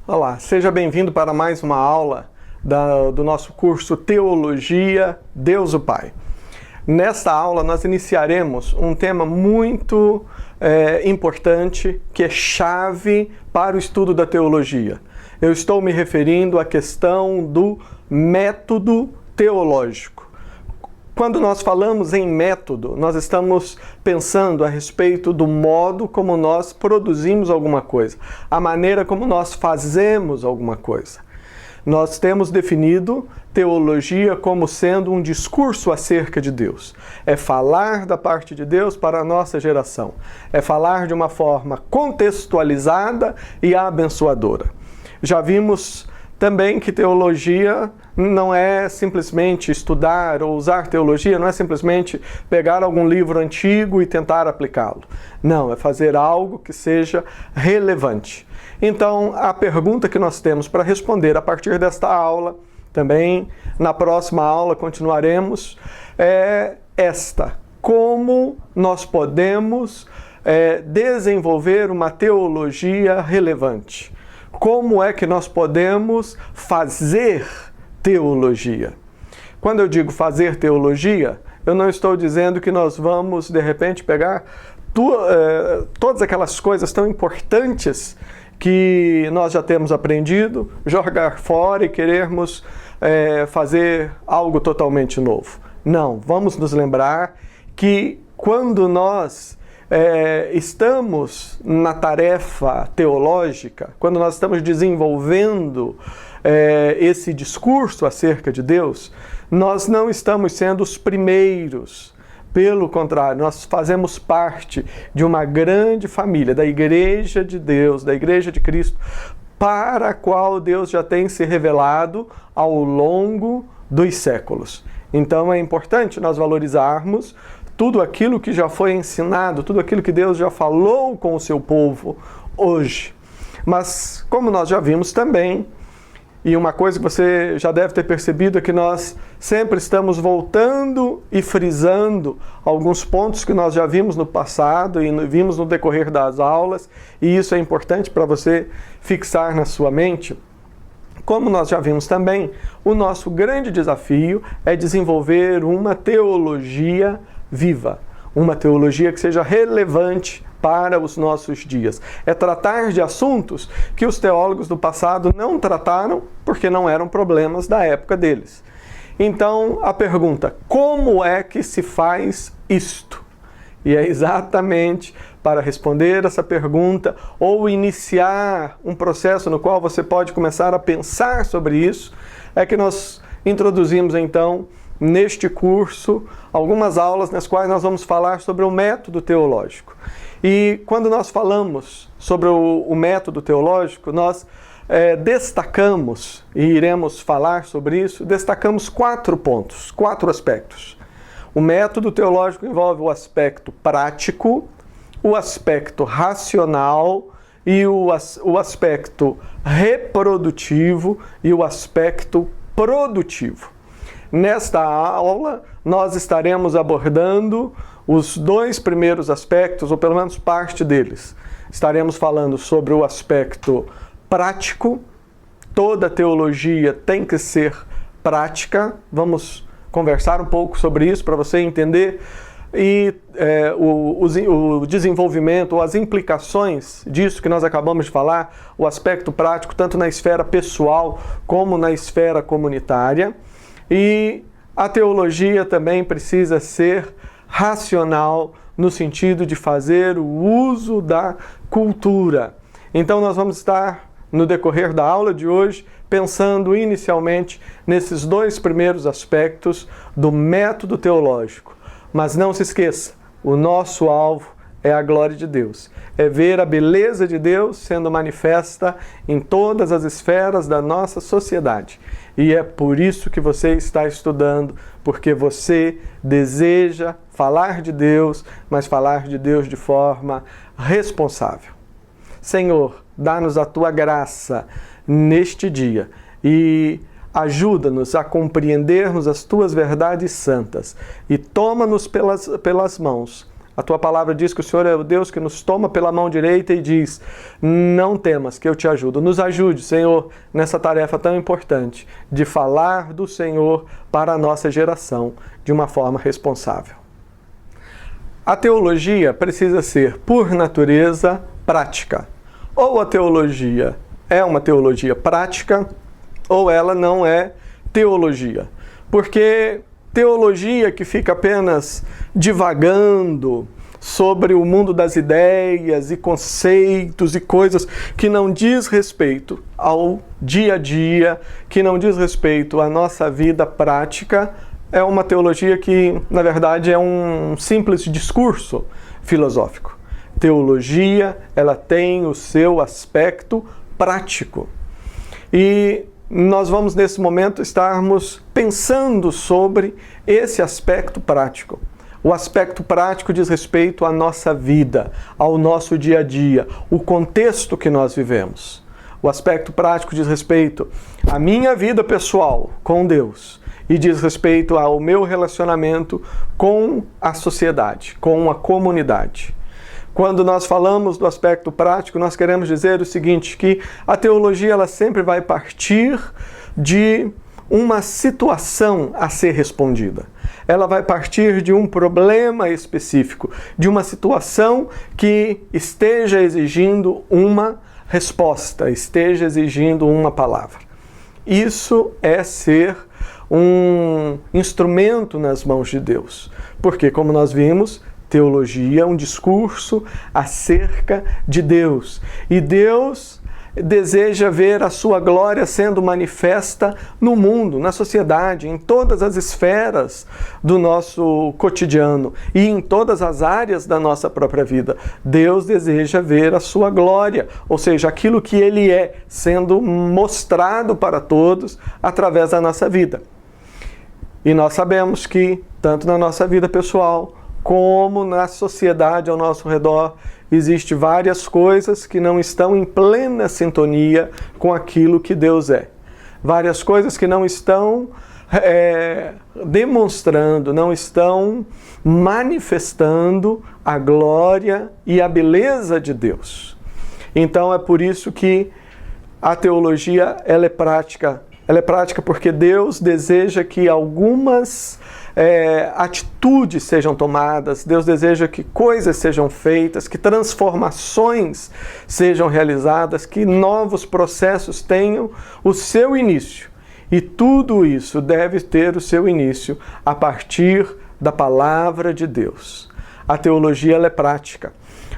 Olá, seja bem-vindo para mais uma aula do nosso curso Teologia, Deus o Pai. Nesta aula nós iniciaremos um tema muito importante, que é chave para o estudo da teologia. Eu estou me referindo à questão do método teológico. Quando nós falamos em método, nós estamos pensando a respeito do modo como nós produzimos alguma coisa, a maneira como nós fazemos alguma coisa. Nós temos definido teologia como sendo um discurso acerca de Deus. É falar da parte de Deus para a nossa geração. É falar de uma forma contextualizada e abençoadora. Já vimos também que teologia não é simplesmente estudar ou usar teologia, não é simplesmente pegar algum livro antigo e tentar aplicá-lo. Não, é fazer algo que seja relevante. Então, a pergunta que nós temos para responder a partir desta aula, também na próxima aula continuaremos, é esta: como nós podemos desenvolver uma teologia relevante? Como é que nós podemos fazer teologia? Quando eu digo fazer teologia, eu não estou dizendo que nós vamos, de repente, pegar todas aquelas coisas tão importantes que nós já temos aprendido, jogar fora e querermos fazer algo totalmente novo. Não, vamos nos lembrar que quando nós estamos na tarefa teológica, quando nós estamos desenvolvendo esse discurso acerca de Deus, nós não estamos sendo os primeiros. Pelo contrário, nós fazemos parte de uma grande família, da Igreja de Deus, da Igreja de Cristo, para a qual Deus já tem se revelado ao longo dos séculos. Então é importante nós valorizarmos tudo aquilo que já foi ensinado, tudo aquilo que Deus já falou com o seu povo hoje. Mas, como nós já vimos também, e uma coisa que você já deve ter percebido é que nós sempre estamos voltando e frisando alguns pontos que nós já vimos no passado e vimos no decorrer das aulas, e isso é importante para você fixar na sua mente. Como nós já vimos também, o nosso grande desafio é desenvolver uma teologia viva, uma teologia que seja relevante para os nossos dias. É tratar de assuntos que os teólogos do passado não trataram porque não eram problemas da época deles. Então, a pergunta: como é que se faz isto? E é exatamente para responder essa pergunta ou iniciar um processo no qual você pode começar a pensar sobre isso, é que nós introduzimos então neste curso algumas aulas nas quais nós vamos falar sobre o método teológico. E quando nós falamos sobre o método teológico, nós destacamos, e iremos falar sobre isso, destacamos 4 pontos, 4 aspectos. O método teológico envolve o aspecto prático, o aspecto racional e o aspecto reprodutivo e o aspecto produtivo. Nesta aula, nós estaremos abordando os 2 primeiros aspectos, ou pelo menos parte deles. Estaremos falando sobre o aspecto prático. Toda teologia tem que ser prática. Vamos conversar um pouco sobre isso para você entender o desenvolvimento, as implicações disso que nós acabamos de falar, o aspecto prático, tanto na esfera pessoal como na esfera comunitária. E a teologia também precisa ser racional no sentido de fazer o uso da cultura. Então nós vamos estar, no decorrer da aula de hoje, pensando inicialmente nesses 2 primeiros aspectos do método teológico. Mas não se esqueça, o nosso alvo é a glória de Deus. É ver a beleza de Deus sendo manifesta em todas as esferas da nossa sociedade. E é por isso que você está estudando, porque você deseja falar de Deus, mas falar de Deus de forma responsável. Senhor, dá-nos a Tua graça neste dia e ajuda-nos a compreendermos as Tuas verdades santas e toma-nos pelas mãos A tua palavra diz que o Senhor é o Deus que nos toma pela mão direita e diz: não temas, que eu te ajudo. Nos ajude, Senhor, nessa tarefa tão importante de falar do Senhor para a nossa geração de uma forma responsável. A teologia precisa ser, por natureza, prática. Ou a teologia é uma teologia prática, ou ela não é teologia. Porque teologia que fica apenas divagando sobre o mundo das ideias e conceitos e coisas que não diz respeito ao dia a dia, que não diz respeito à nossa vida prática, é uma teologia que, na verdade, é um simples discurso filosófico. Teologia, ela tem o seu aspecto prático. E nós vamos, nesse momento, estarmos pensando sobre esse aspecto prático. O aspecto prático diz respeito à nossa vida, ao nosso dia a dia, o contexto que nós vivemos. O aspecto prático diz respeito à minha vida pessoal com Deus e diz respeito ao meu relacionamento com a sociedade, com a comunidade. Quando nós falamos do aspecto prático, nós queremos dizer o seguinte, que a teologia ela sempre vai partir de uma situação a ser respondida. Ela vai partir de um problema específico, de uma situação que esteja exigindo uma resposta, esteja exigindo uma palavra. Isso é ser um instrumento nas mãos de Deus. Porque, como nós vimos, teologia é um discurso acerca de Deus. E Deus deseja ver a sua glória sendo manifesta no mundo, na sociedade, em todas as esferas do nosso cotidiano e em todas as áreas da nossa própria vida. Deus deseja ver a sua glória, ou seja, aquilo que Ele é, sendo mostrado para todos através da nossa vida. E nós sabemos que, tanto na nossa vida pessoal, como na sociedade ao nosso redor, existem várias coisas que não estão em plena sintonia com aquilo que Deus é. Várias coisas que não estão demonstrando, não estão manifestando a glória e a beleza de Deus. Então é por isso que a teologia ela é prática. Ela é prática porque Deus deseja que algumas atitudes sejam tomadas, Deus deseja que coisas sejam feitas, que transformações sejam realizadas, que novos processos tenham o seu início. E tudo isso deve ter o seu início a partir da palavra de Deus. A teologia ela é prática.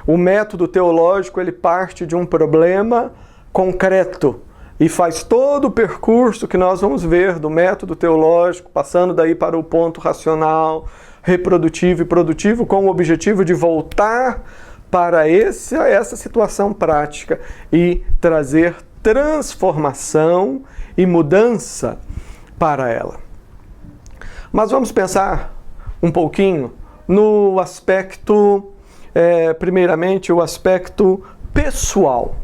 O método teológico ele parte de um problema concreto, e faz todo o percurso que nós vamos ver do método teológico, passando daí para o ponto racional, reprodutivo e produtivo, com o objetivo de voltar para essa situação prática e trazer transformação e mudança para ela. Mas vamos pensar um pouquinho no aspecto, primeiramente, o aspecto pessoal.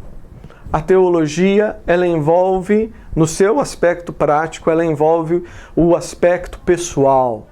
A teologia, ela envolve, no seu aspecto prático, ela envolve o aspecto pessoal.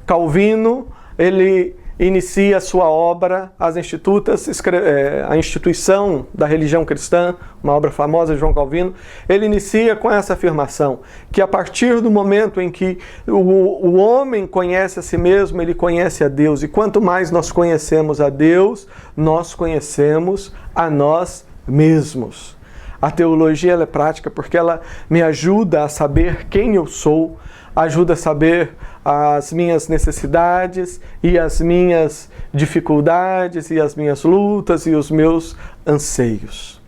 Calvino, ele inicia a sua obra, a Instituição da Religião Cristã, uma obra famosa de João Calvino, ele inicia com essa afirmação, que a partir do momento em que o homem conhece a si mesmo, ele conhece a Deus, e quanto mais nós conhecemos a Deus, nós conhecemos a nós mesmos. A teologia ela é prática porque ela me ajuda a saber quem eu sou, ajuda a saber as minhas necessidades e as minhas dificuldades e as minhas lutas e os meus anseios.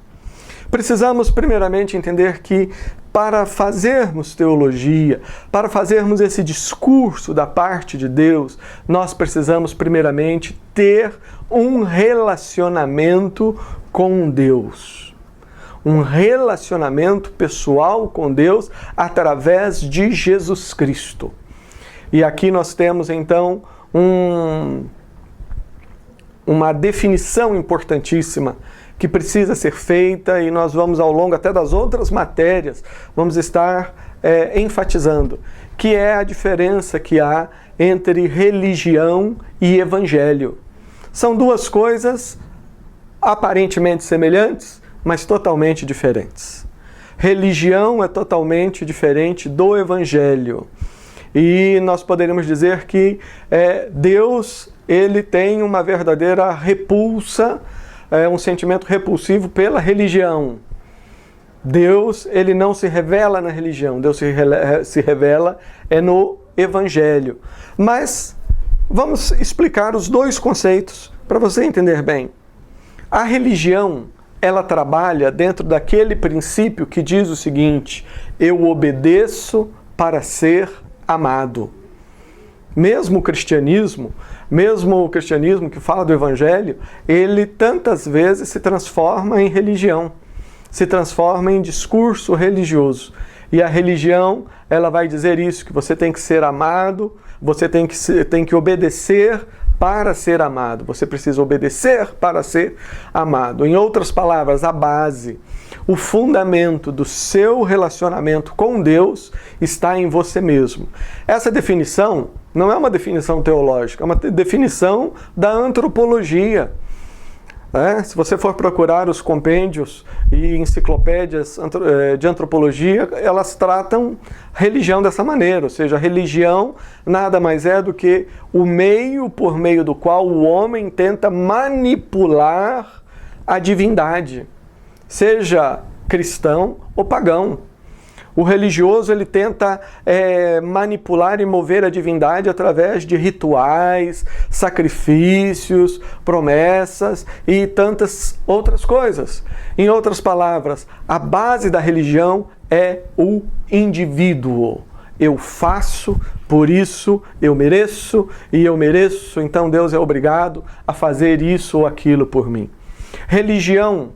Precisamos primeiramente entender que para fazermos teologia, para fazermos esse discurso da parte de Deus, nós precisamos primeiramente ter um relacionamento com Deus. Um relacionamento pessoal com Deus através de Jesus Cristo. E aqui nós temos então uma definição importantíssima que precisa ser feita e nós vamos ao longo até das outras matérias, vamos estar enfatizando, que é a diferença que há entre religião e evangelho. São duas coisas aparentemente semelhantes, mas totalmente diferentes. Religião é totalmente diferente do Evangelho. E nós poderíamos dizer que Deus, ele tem uma verdadeira repulsa, um sentimento repulsivo pela religião. Deus, ele não se revela na religião, Deus se revela no Evangelho. Mas vamos explicar os dois conceitos para você entender bem. A religião, ela trabalha dentro daquele princípio que diz o seguinte: eu obedeço para ser amado. Mesmo o cristianismo que fala do Evangelho, ele tantas vezes se transforma em religião, se transforma em discurso religioso. E a religião, ela vai dizer isso, que você tem que ser amado, você tem que obedecer para ser amado. Você precisa obedecer para ser amado. Em outras palavras, a base, o fundamento do seu relacionamento com Deus está em você mesmo. Essa definição não é uma definição teológica, é uma definição da antropologia. Se você for procurar os compêndios e enciclopédias de antropologia, elas tratam religião dessa maneira, ou seja, a religião nada mais é do que o meio por meio do qual o homem tenta manipular a divindade, seja cristão ou pagão. O religioso, ele tenta manipular e mover a divindade através de rituais, sacrifícios, promessas e tantas outras coisas. Em outras palavras, a base da religião é o indivíduo. Eu faço, por isso eu mereço, e eu mereço, então Deus é obrigado a fazer isso ou aquilo por mim. Religião,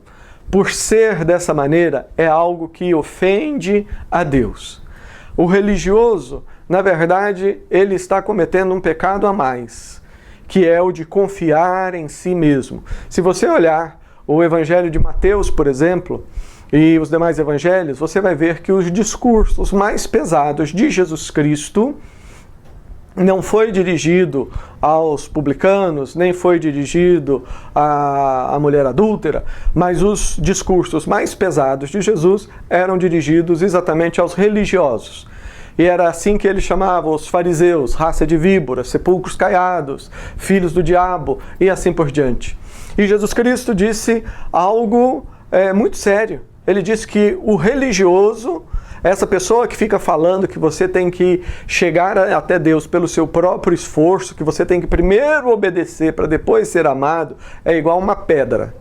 por ser dessa maneira, é algo que ofende a Deus. O religioso, na verdade, ele está cometendo um pecado a mais, que é o de confiar em si mesmo. Se você olhar o Evangelho de Mateus, por exemplo, e os demais evangelhos, você vai ver que os discursos mais pesados de Jesus Cristo não foi dirigido aos publicanos, nem foi dirigido à mulher adúltera, mas os discursos mais pesados de Jesus eram dirigidos exatamente aos religiosos. E era assim que ele chamava os fariseus, raça de víboras, sepulcros caiados, filhos do diabo e assim por diante. E Jesus Cristo disse algo muito sério. Ele disse que o religioso, essa pessoa que fica falando que você tem que chegar até Deus pelo seu próprio esforço, que você tem que primeiro obedecer para depois ser amado, é igual uma pedra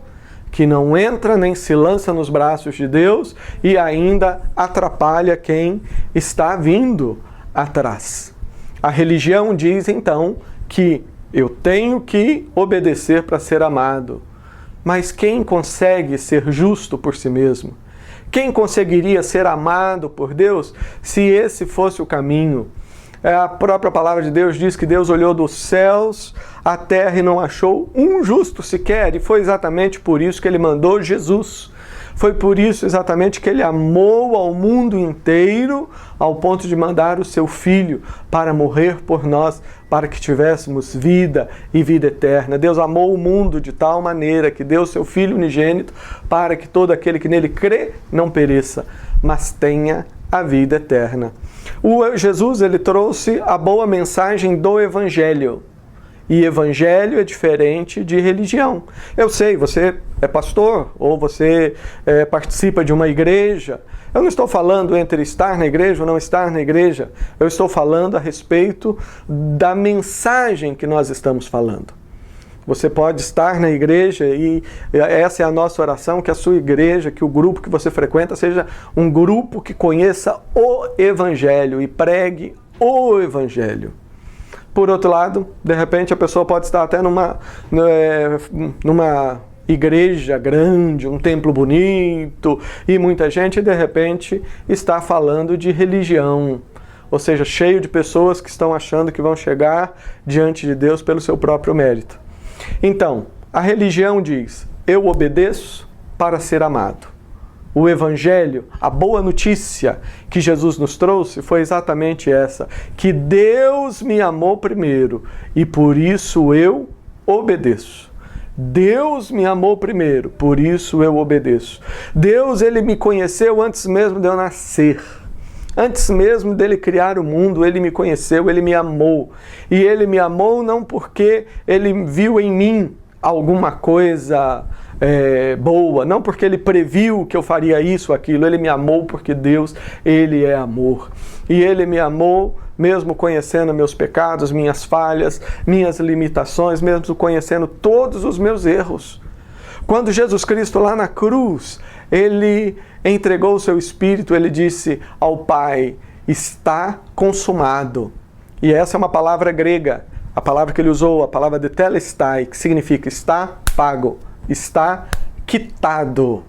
que não entra nem se lança nos braços de Deus e ainda atrapalha quem está vindo atrás. A religião diz então que eu tenho que obedecer para ser amado. Mas quem consegue ser justo por si mesmo? Quem conseguiria ser amado por Deus se esse fosse o caminho? A própria palavra de Deus diz que Deus olhou dos céus à terra e não achou um justo sequer, e foi exatamente por isso que ele mandou Jesus. Foi por isso exatamente que ele amou ao mundo inteiro, ao ponto de mandar o seu Filho para morrer por nós, para que tivéssemos vida e vida eterna. Deus amou o mundo de tal maneira que deu o seu Filho unigênito para que todo aquele que nele crê não pereça, mas tenha a vida eterna. Jesus, ele trouxe a boa mensagem do Evangelho. E evangelho é diferente de religião. Eu sei, você é pastor ou você participa de uma igreja. Eu não estou falando entre estar na igreja ou não estar na igreja. Eu estou falando a respeito da mensagem que nós estamos falando. Você pode estar na igreja e essa é a nossa oração, que a sua igreja, que o grupo que você frequenta seja um grupo que conheça o Evangelho e pregue o Evangelho. Por outro lado, de repente a pessoa pode estar até numa igreja grande, um templo bonito, e muita gente de repente está falando de religião, ou seja, cheio de pessoas que estão achando que vão chegar diante de Deus pelo seu próprio mérito. Então, a religião diz: eu obedeço para ser amado. O Evangelho, a boa notícia que Jesus nos trouxe foi exatamente essa, que Deus me amou primeiro e por isso eu obedeço. Deus me amou primeiro, por isso eu obedeço. Deus, Ele me conheceu antes mesmo de eu nascer. Antes mesmo dele criar o mundo, Ele me conheceu, Ele me amou. E Ele me amou não porque Ele viu em mim alguma coisa boa, não porque Ele previu que eu faria isso ou aquilo. Ele me amou porque Deus, Ele é amor. E Ele me amou mesmo conhecendo meus pecados, minhas falhas, minhas limitações, mesmo conhecendo todos os meus erros. Quando Jesus Cristo lá na cruz, Ele entregou o seu Espírito, Ele disse ao Pai, está consumado. E essa é uma palavra grega, a palavra que Ele usou, a palavra de telestai, que significa está pago, está quitado.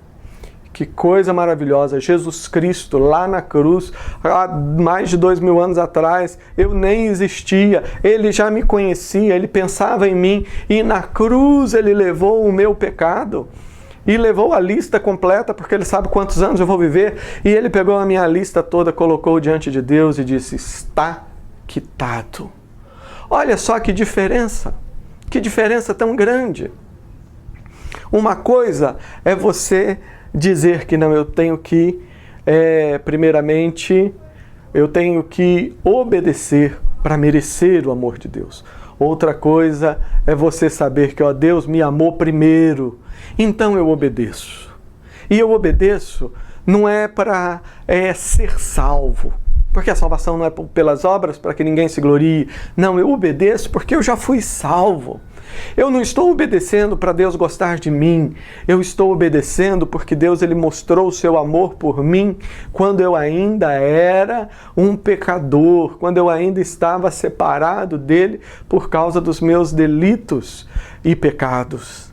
Que coisa maravilhosa, Jesus Cristo lá na cruz, há mais de 2000 anos atrás, eu nem existia, Ele já me conhecia, Ele pensava em mim, e na cruz Ele levou o meu pecado, e levou a lista completa, porque Ele sabe quantos anos eu vou viver, e Ele pegou a minha lista toda, colocou diante de Deus e disse, está quitado. Olha só que diferença tão grande. Uma coisa é você dizer que não, eu tenho que, primeiramente, eu tenho que obedecer para merecer o amor de Deus. Outra coisa é você saber que, ó, Deus me amou primeiro, então eu obedeço. E eu obedeço não é para ser salvo, porque a salvação não é pelas obras, para que ninguém se glorie. Não, eu obedeço porque eu já fui salvo. Eu não estou obedecendo para Deus gostar de mim. Eu estou obedecendo porque Deus, Ele mostrou o seu amor por mim quando eu ainda era um pecador, quando eu ainda estava separado dEle por causa dos meus delitos e pecados.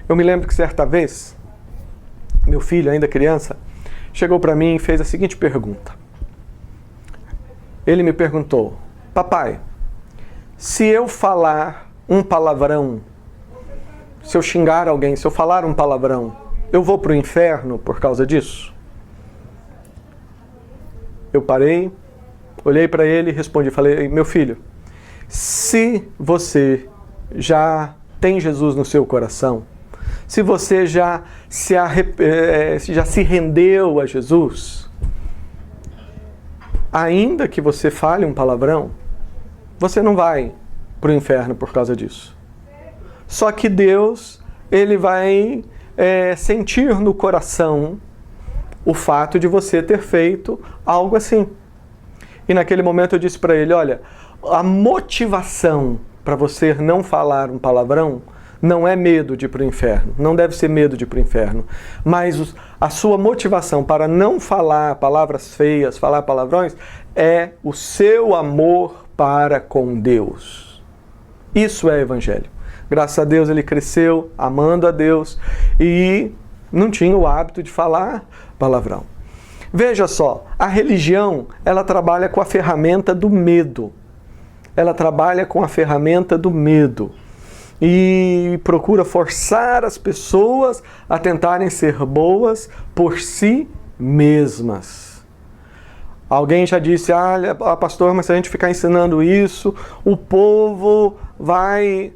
Eu me lembro que certa vez, meu filho, ainda criança, chegou para mim e fez a seguinte pergunta. Ele me perguntou, papai, se eu falar um palavrão, se eu xingar alguém, se eu falar um palavrão, eu vou para o inferno por causa disso? Eu parei, olhei para ele e respondi, falei, meu filho, se você já tem Jesus no seu coração, se você já se rendeu a Jesus, ainda que você fale um palavrão, você não vai para o inferno por causa disso. Só que Deus, Ele vai sentir no coração o fato de você ter feito algo assim. E naquele momento eu disse para ele, olha, a motivação para você não falar um palavrão não é medo de ir para o inferno, não deve ser medo de ir para o inferno, mas a sua motivação para não falar palavras feias, falar palavrões, é o seu amor para com Deus. Isso é evangelho. Graças a Deus ele cresceu amando a Deus e não tinha o hábito de falar palavrão. Veja só, a religião, ela trabalha com a ferramenta do medo. Ela trabalha com a ferramenta do medo e procura forçar as pessoas a tentarem ser boas por si mesmas. Alguém já disse, pastor, mas se a gente ficar ensinando isso, o povo vai...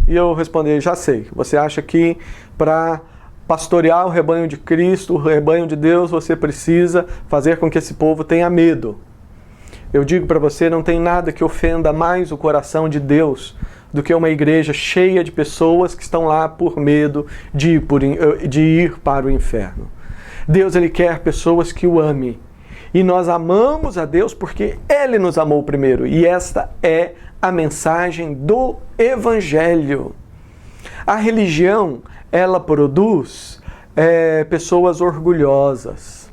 E eu respondi, já sei, você acha que para pastorear o rebanho de Cristo, o rebanho de Deus, você precisa fazer com que esse povo tenha medo. Eu digo para você, não tem nada que ofenda mais o coração de Deus do que uma igreja cheia de pessoas que estão lá por medo de ir para o inferno. Deus, Ele quer pessoas que o amem. E nós amamos a Deus porque Ele nos amou primeiro. E esta é a mensagem do Evangelho. A religião, ela produz pessoas orgulhosas.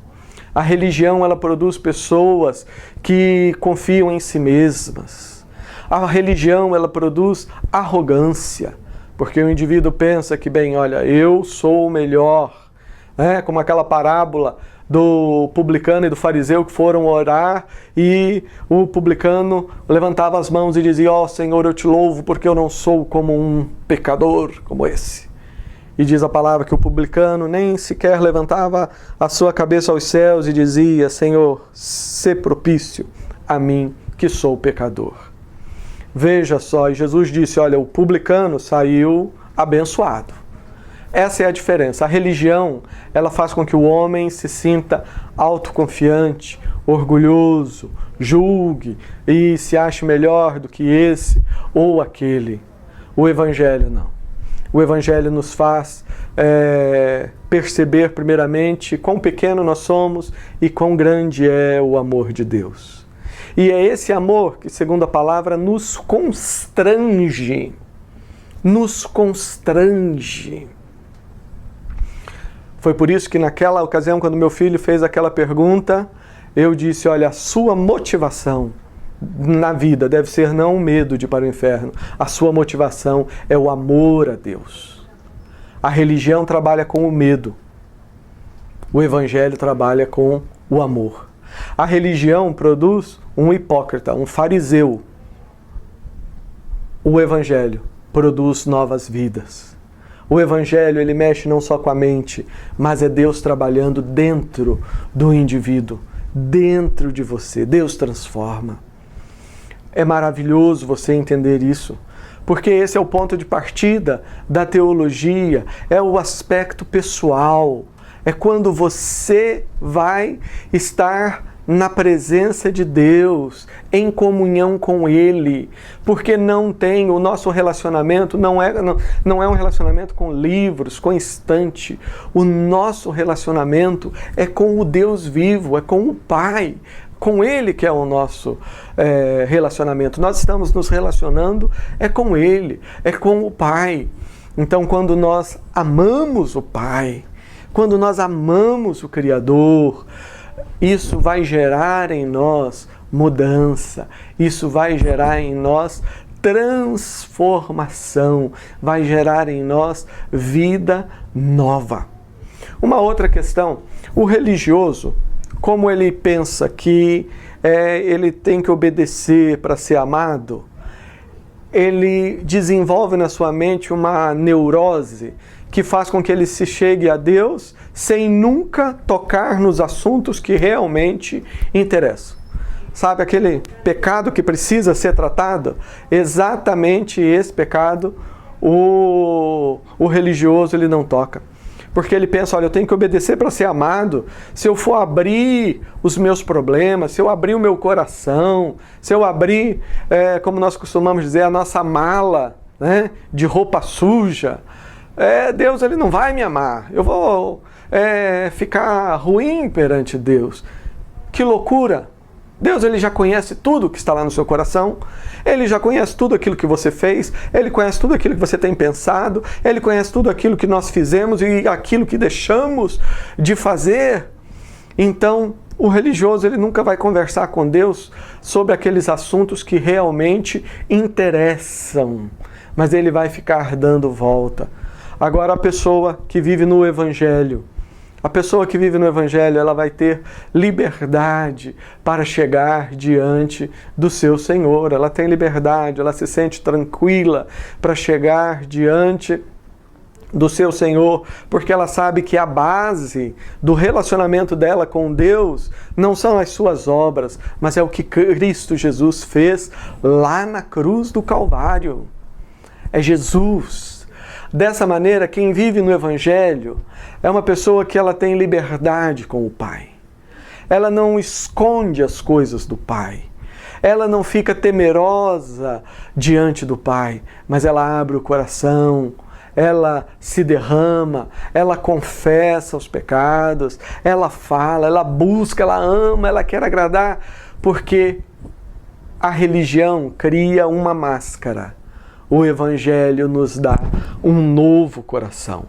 A religião, ela produz pessoas que confiam em si mesmas. A religião, ela produz arrogância. Porque o indivíduo pensa que, bem, olha, eu sou o melhor. Como aquela parábola do publicano e do fariseu que foram orar e o publicano levantava as mãos e dizia, ó Senhor, eu te louvo porque eu não sou como um pecador como esse. E diz a palavra que o publicano nem sequer levantava a sua cabeça aos céus e dizia, Senhor, sê propício a mim que sou pecador. Veja só, e Jesus disse, olha, o publicano saiu abençoado. Essa é a diferença. A religião, ela faz com que o homem se sinta autoconfiante, orgulhoso, julgue e se ache melhor do que esse ou aquele. O Evangelho não. O Evangelho nos faz perceber primeiramente quão pequeno nós somos e quão grande é o amor de Deus. E é esse amor que, segundo a palavra, nos constrange. Nos constrange. Foi por isso que naquela ocasião, quando meu filho fez aquela pergunta, eu disse, olha, a sua motivação na vida deve ser não o medo de ir para o inferno. A sua motivação é o amor a Deus. A religião trabalha com o medo. O Evangelho trabalha com o amor. A religião produz um hipócrita, um fariseu. O Evangelho produz novas vidas. O Evangelho, ele mexe não só com a mente, mas é Deus trabalhando dentro do indivíduo, dentro de você. Deus transforma. É maravilhoso você entender isso, porque esse é o ponto de partida da teologia, é o aspecto pessoal, é quando você vai estar na presença de Deus, em comunhão com Ele, porque o nosso relacionamento não é um relacionamento com livros, com instante. O nosso relacionamento é com o Deus vivo, é com o Pai, com Ele que é o nosso relacionamento. Nós estamos nos relacionando com Ele, é com o Pai. Então, quando nós amamos o Pai, quando nós amamos o Criador, isso vai gerar em nós mudança, isso vai gerar em nós transformação, vai gerar em nós vida nova. Uma outra questão, o religioso, como ele pensa que ele tem que obedecer para ser amado, ele desenvolve na sua mente uma neurose que faz com que ele se chegue a Deus sem nunca tocar nos assuntos que realmente interessam. Sabe aquele pecado que precisa ser tratado? Exatamente esse pecado o religioso ele não toca. Porque ele pensa, olha, eu tenho que obedecer para ser amado. Se eu for abrir os meus problemas, se eu abrir o meu coração, se eu abrir, como nós costumamos dizer, a nossa mala, né, de roupa suja, Deus ele não vai me amar. Eu vou ficar ruim perante Deus. Que loucura! Deus ele já conhece tudo que está lá no seu coração, Ele já conhece tudo aquilo que você fez, Ele conhece tudo aquilo que você tem pensado, Ele conhece tudo aquilo que nós fizemos e aquilo que deixamos de fazer. Então, o religioso ele nunca vai conversar com Deus sobre aqueles assuntos que realmente interessam, mas ele vai ficar dando volta. Agora, a pessoa que vive no Evangelho, ela vai ter liberdade para chegar diante do seu Senhor. Ela tem liberdade, ela se sente tranquila para chegar diante do seu Senhor, porque ela sabe que a base do relacionamento dela com Deus não são as suas obras, mas é o que Cristo Jesus fez lá na cruz do Calvário. É Jesus. Dessa maneira, quem vive no Evangelho é uma pessoa que ela tem liberdade com o Pai. Ela não esconde as coisas do Pai. Ela não fica temerosa diante do Pai, mas ela abre o coração, ela se derrama, ela confessa os pecados, ela fala, ela busca, ela ama, ela quer agradar, porque a religião cria uma máscara. O Evangelho nos dá um novo coração,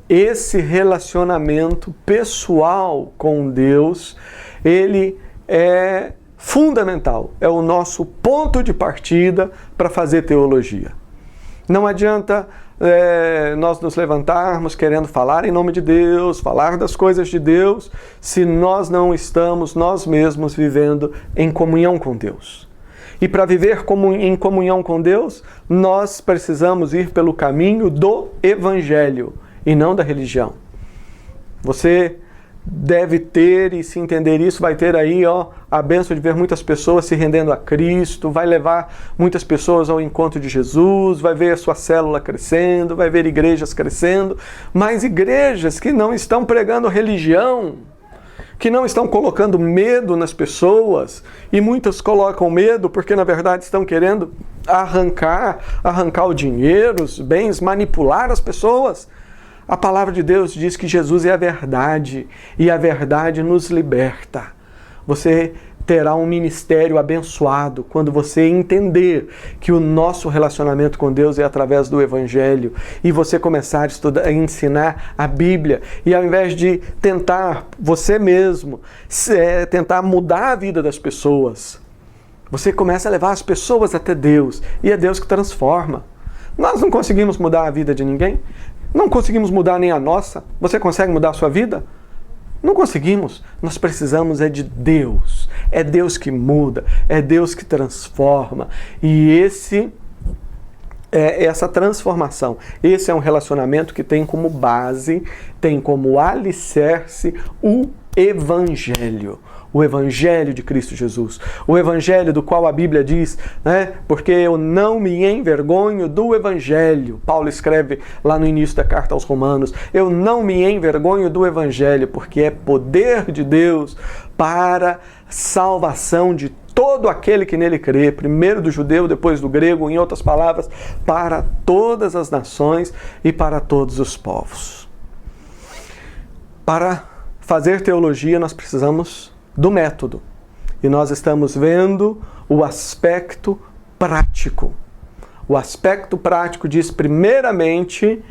Esse relacionamento pessoal com Deus, ele é fundamental, é o nosso ponto de partida para fazer teologia. Não adianta nós nos levantarmos querendo falar em nome de Deus, falar das coisas de Deus, se nós não estamos nós mesmos vivendo em comunhão com Deus. E para viver em comunhão com Deus, nós precisamos ir pelo caminho do Evangelho e não da religião. Você deve ter, e se entender isso, vai ter aí a bênção de ver muitas pessoas se rendendo a Cristo, vai levar muitas pessoas ao encontro de Jesus, vai ver a sua célula crescendo, vai ver igrejas crescendo, mas igrejas que não estão pregando religião, que não estão colocando medo nas pessoas, e muitas colocam medo porque na verdade estão querendo arrancar o dinheiro, os bens, manipular as pessoas. A palavra de Deus diz que Jesus é a verdade, e a verdade nos liberta. Você terá um ministério abençoado quando você entender que o nosso relacionamento com Deus é através do Evangelho, e você começar a estudar, a ensinar a Bíblia, e ao invés de tentar você mesmo, tentar mudar a vida das pessoas, você começa a levar as pessoas até Deus, e é Deus que transforma. Nós não conseguimos mudar a vida de ninguém, não conseguimos mudar nem a nossa. Você consegue mudar a sua vida? Não conseguimos. Nós precisamos de Deus. É Deus que muda, é Deus que transforma. E essa transformação, esse é um relacionamento que tem como base, tem como alicerce o Evangelho. O Evangelho de Cristo Jesus. O Evangelho do qual a Bíblia diz, porque eu não me envergonho do Evangelho. Paulo escreve lá no início da carta aos Romanos, eu não me envergonho do Evangelho, porque é poder de Deus para salvação de todo aquele que nele crê, primeiro do judeu, depois do grego, em outras palavras, para todas as nações e para todos os povos. Para fazer teologia, nós precisamos do método. E nós estamos vendo o aspecto prático. O aspecto prático diz, primeiramente,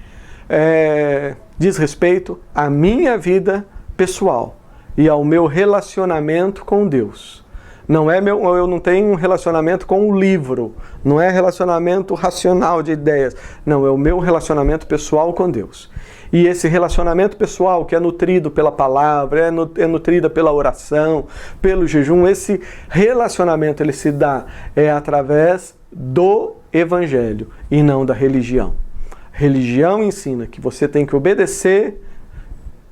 diz respeito à minha vida pessoal e ao meu relacionamento com Deus. Eu não tenho um relacionamento com o livro, não é relacionamento racional de ideias, não, é o meu relacionamento pessoal com Deus. E esse relacionamento pessoal que é nutrido pela palavra, é nutrido pela oração, pelo jejum, esse relacionamento ele se dá através do Evangelho e não da religião. Religião ensina que você tem que obedecer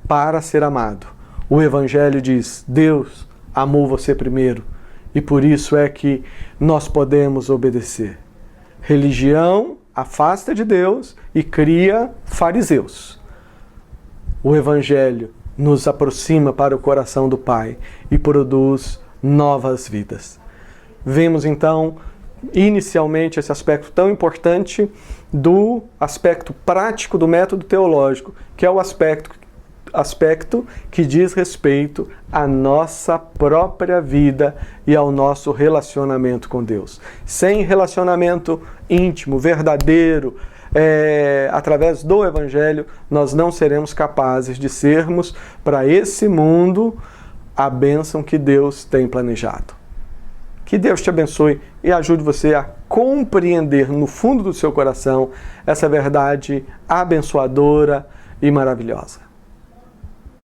para ser amado. O Evangelho diz, Deus amou você primeiro, e por isso é que nós podemos obedecer. Religião afasta de Deus e cria fariseus. O Evangelho nos aproxima para o coração do Pai e produz novas vidas. Vemos então, inicialmente, esse aspecto tão importante do aspecto prático do método teológico, que é o aspecto que diz respeito à nossa própria vida e ao nosso relacionamento com Deus. Sem relacionamento íntimo, verdadeiro, através do Evangelho, nós não seremos capazes de sermos para esse mundo a bênção que Deus tem planejado. Que Deus te abençoe e ajude você a compreender no fundo do seu coração essa verdade abençoadora e maravilhosa.